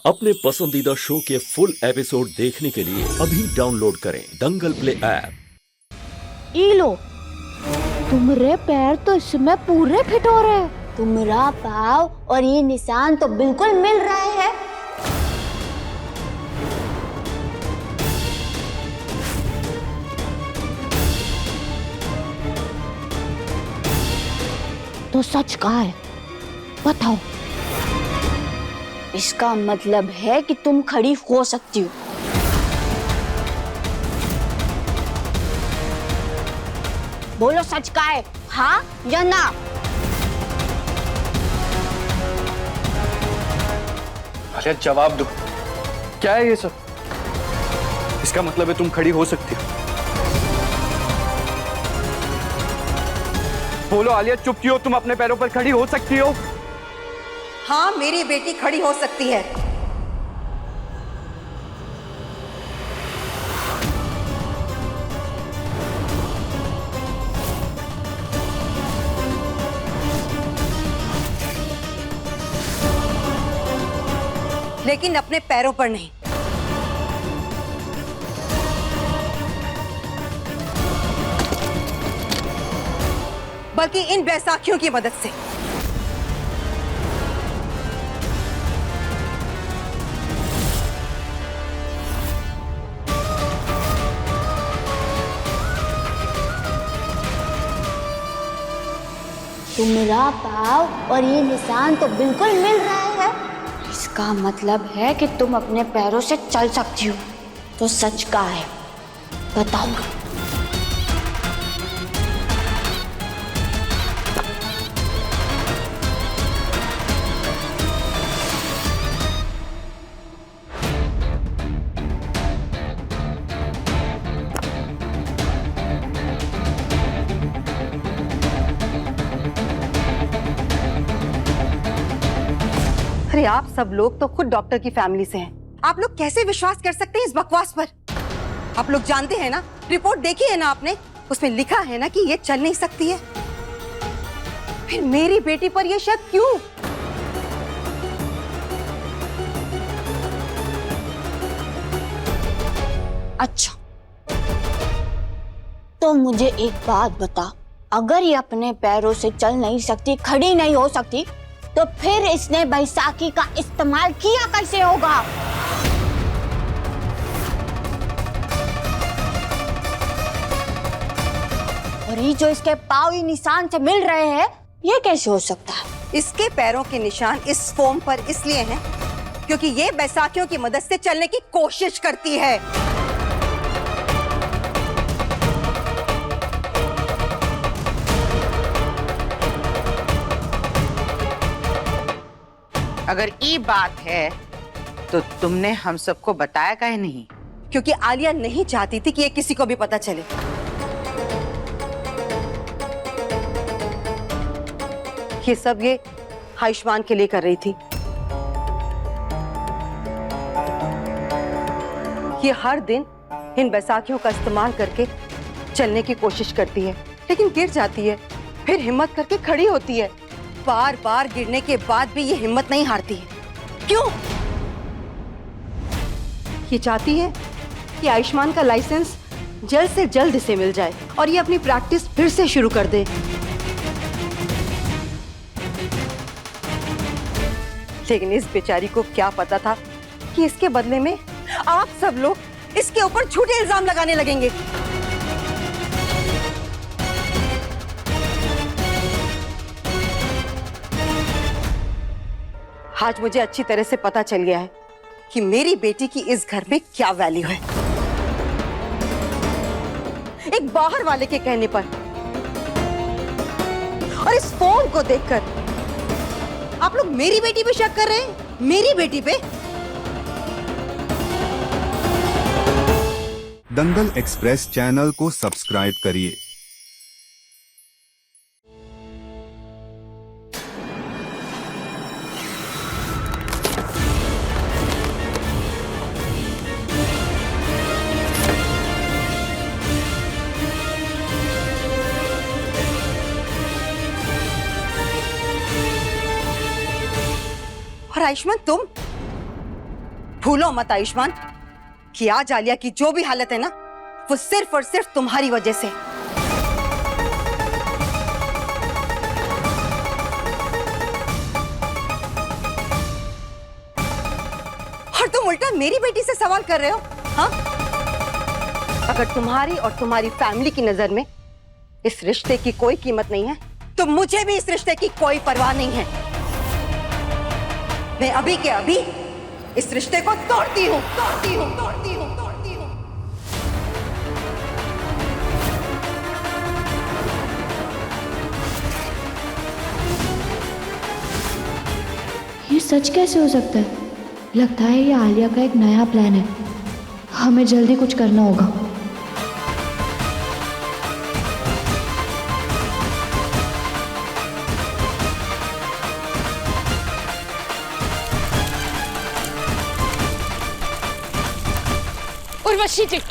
अपने पसंदीदा शो के फुल एपिसोड देखने के लिए अभी डाउनलोड करें दंगल प्ले ऐप। ई लो, तुम्हारे पैर तो इसमें पूरे फिट हो रहे हैं। तुम्हारा पाँव और ये निशान तो बिल्कुल मिल रहे हैं। तो सच कहा है, बताओ। इसका मतलब है कि तुम खड़ी हो सकती हो। बोलो, सच कहा है, हाँ या ना? अरे जवाब दो, क्या है ये सब? इसका मतलब है तुम खड़ी हो सकती हो। बोलो आलिया, चुप क्यों? तुम अपने पैरों पर खड़ी हो सकती हो? हाँ, मेरी बेटी खड़ी हो सकती है। लेकिन अपने पैरों पर नहीं। बल्कि इन बैसाखियों की मदद से। तुम्हारा पाँव और ये निशान तो बिल्कुल मिल रहे हैं। इसका मतलब है कि तुम अपने पैरों से चल सकती हो। तो सच का है, बताओ। अरे आप सब लोग तो खुद डॉक्टर की फैमिली से हैं। आप लोग कैसे विश्वास कर सकते हैं इस बकवास पर? आप लोग जानते हैं ना, रिपोर्ट देखी है ना आपने, उसमें लिखा है ना कि ये चल नहीं सकती है। फिर मेरी बेटी पर ये शक क्यों? अच्छा, तो मुझे एक बात बता, अगर ये अपने पैरों से चल नहीं सकती, खड़ी नहीं हो सकती, तो फिर इसने बैसाखी का इस्तेमाल किया कैसे होगा? और ये जो इसके पाँव ही निशान से मिल रहे हैं, ये कैसे हो सकता है? इसके पैरों के निशान इस फोम पर इसलिए हैं क्योंकि ये बैसाखियों की मदद से चलने की कोशिश करती है। अगर ये बात है तो तुमने हम सबको बताया काहे नहीं? क्योंकि आलिया नहीं चाहती थी कि ये किसी को भी पता चले। ये सब ये आयुष्मान के लिए कर रही थी। ये हर दिन इन बैसाखियों का इस्तेमाल करके चलने की कोशिश करती है, लेकिन गिर जाती है, फिर हिम्मत करके खड़ी होती है। बार बार गिरने के बाद भी ये हिम्मत नहीं हारती है। क्यों? ये चाहती है कि आयुष्मान का लाइसेंस जल्द से जल्द इसे मिल जाए और ये अपनी प्रैक्टिस फिर से शुरू कर दे। लेकिन इस बेचारी को क्या पता था कि इसके बदले में आप सब लोग इसके ऊपर झूठे इल्जाम लगाने लगेंगे। आज मुझे अच्छी तरह से पता चल गया है कि मेरी बेटी की इस घर में क्या वैल्यू है। एक बाहर वाले के कहने पर और इस फोन को देखकर आप लोग मेरी बेटी पे शक कर रहे हैं? मेरी बेटी पे? दंगल एक्सप्रेस चैनल को सब्सक्राइब करिए। और आयुष्मान, तुम भूलो मत आयुष्मान कि आज आलिया की जो भी हालत है ना, वो सिर्फ और सिर्फ तुम्हारी वजह से। और तुम उल्टा मेरी बेटी से सवाल कर रहे हो, हाँ? अगर तुम्हारी और तुम्हारी फैमिली की नजर में इस रिश्ते की कोई कीमत नहीं है, तो मुझे भी इस रिश्ते की कोई परवाह नहीं है। मैं अभी के अभी इस रिश्ते को तोड़ती हूँ, तोड़ती हूँ, तोड़ती हूँ, तोड़ती हूँ। ये सच कैसे हो सकता है? लगता है ये आलिया का एक नया प्लान है। हमें जल्दी कुछ करना होगा।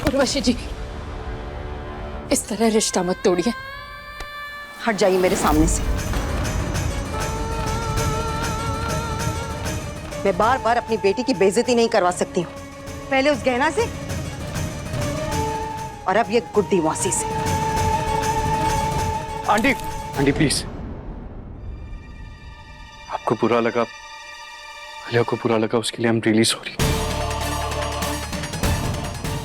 उर्वशी जी, इस तरह रिश्ता मत तोड़िए। हट जाइए मेरे सामने से। मैं बार बार अपनी बेटी की बेइज्जती नहीं करवा सकती हूँ, पहले उस गहना से और अब ये गुड्डी मौसी से। Aunty, aunty please. आपको बुरा लगा, आलिया को बुरा लगा, उसके लिए हम रियली सॉरी।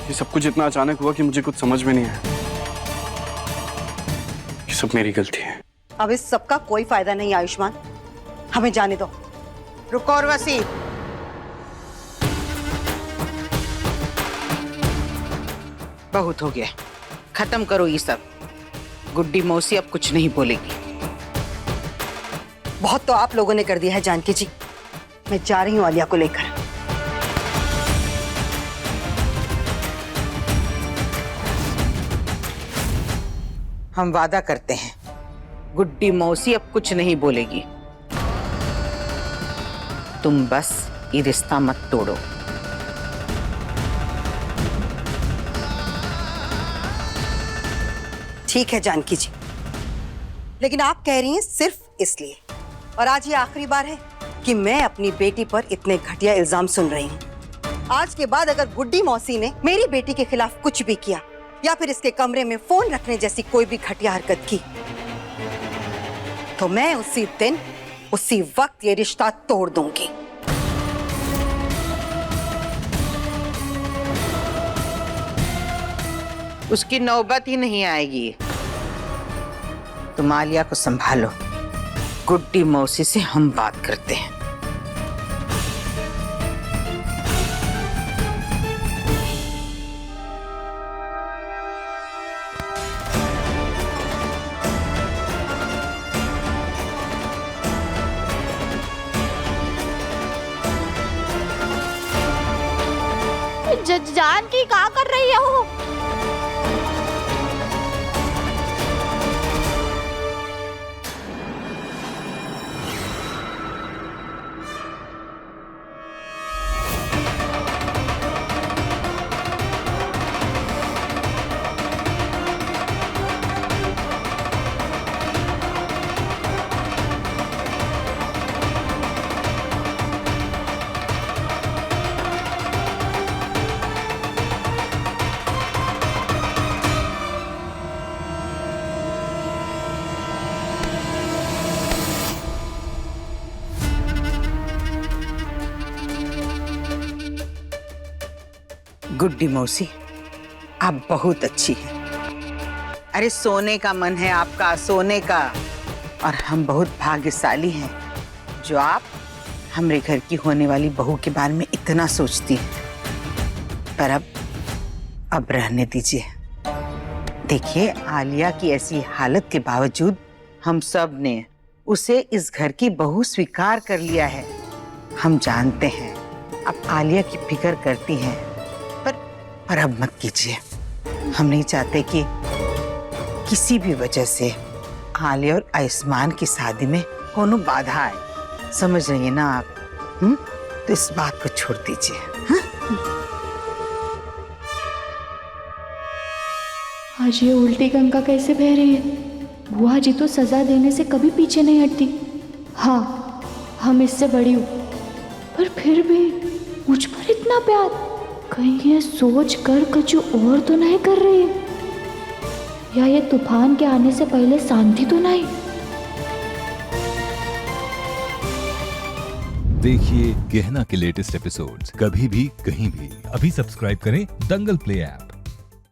ये सब कुछ इतना अचानक हुआ कि मुझे कुछ समझ में नहीं आया। ये सब मेरी गलती है। अब इस सब का कोई फायदा नहीं आयुष्मान, हमें जाने दो। रुको उर्वशी, बहुत हो गया, खत्म करो ये सब। गुड्डी मौसी अब कुछ नहीं बोलेगी। बहुत तो आप लोगों ने कर दिया है जानकी जी। मैं जा रही हूँ आलिया को लेकर। हम वादा करते हैं गुड्डी मौसी अब कुछ नहीं बोलेगी। तुम बस ये रिश्ता मत तोड़ो। ठीक है जानकी जी, लेकिन आप कह रही हैं सिर्फ इसलिए, और आज ये आखिरी बार है कि मैं अपनी बेटी पर इतने घटिया इल्जाम सुन रही हूँ। आज के बाद अगर गुड्डी मौसी ने मेरी बेटी के खिलाफ कुछ भी किया या फिर इसके कमरे में फोन रखने जैसी कोई भी घटिया हरकत की, तो मैं उसी दिन उसी वक्त ये रिश्ता तोड़ दूंगी। उसकी नौबत ही नहीं आएगी। तुम आलिया को संभालो, गुड्डी मौसी से हम बात करते हैं। जानकी क्या कर रही है वो? गुड्डी मौसी, आप बहुत अच्छी हैं। अरे सोने का मन है आपका, सोने का। और हम बहुत भाग्यशाली हैं जो आप हमारे घर की होने वाली बहू के बारे में इतना सोचती हैं। पर अब रहने दीजिए। देखिए, आलिया की ऐसी हालत के बावजूद हम सब ने उसे इस घर की बहू स्वीकार कर लिया है। हम जानते हैं आप आलिया की फिक्र करती हैं, पर अब मत कीजिए। हम नहीं चाहते कि किसी भी वजह से आलिया और आयुष्मान की शादी में कोनो बाधा आए। समझ रही है ना आप? तो इस बात को छोड़ दीजिए। आज ये उल्टी गंगा कैसे बह रही है? बुआ जी तो सजा देने से कभी पीछे नहीं हटती। हाँ, हम इससे बड़ी हूँ, पर फिर भी मुझ पर इतना इतना प्यार? कहीं ये सोच कर कुछ और तो नहीं कर रही है? या ये तूफान के आने से पहले शांति तो नहीं? देखिए गहना के लेटेस्ट एपिसोड्स कभी भी कहीं भी। अभी सब्सक्राइब करें दंगल प्ले ऐप।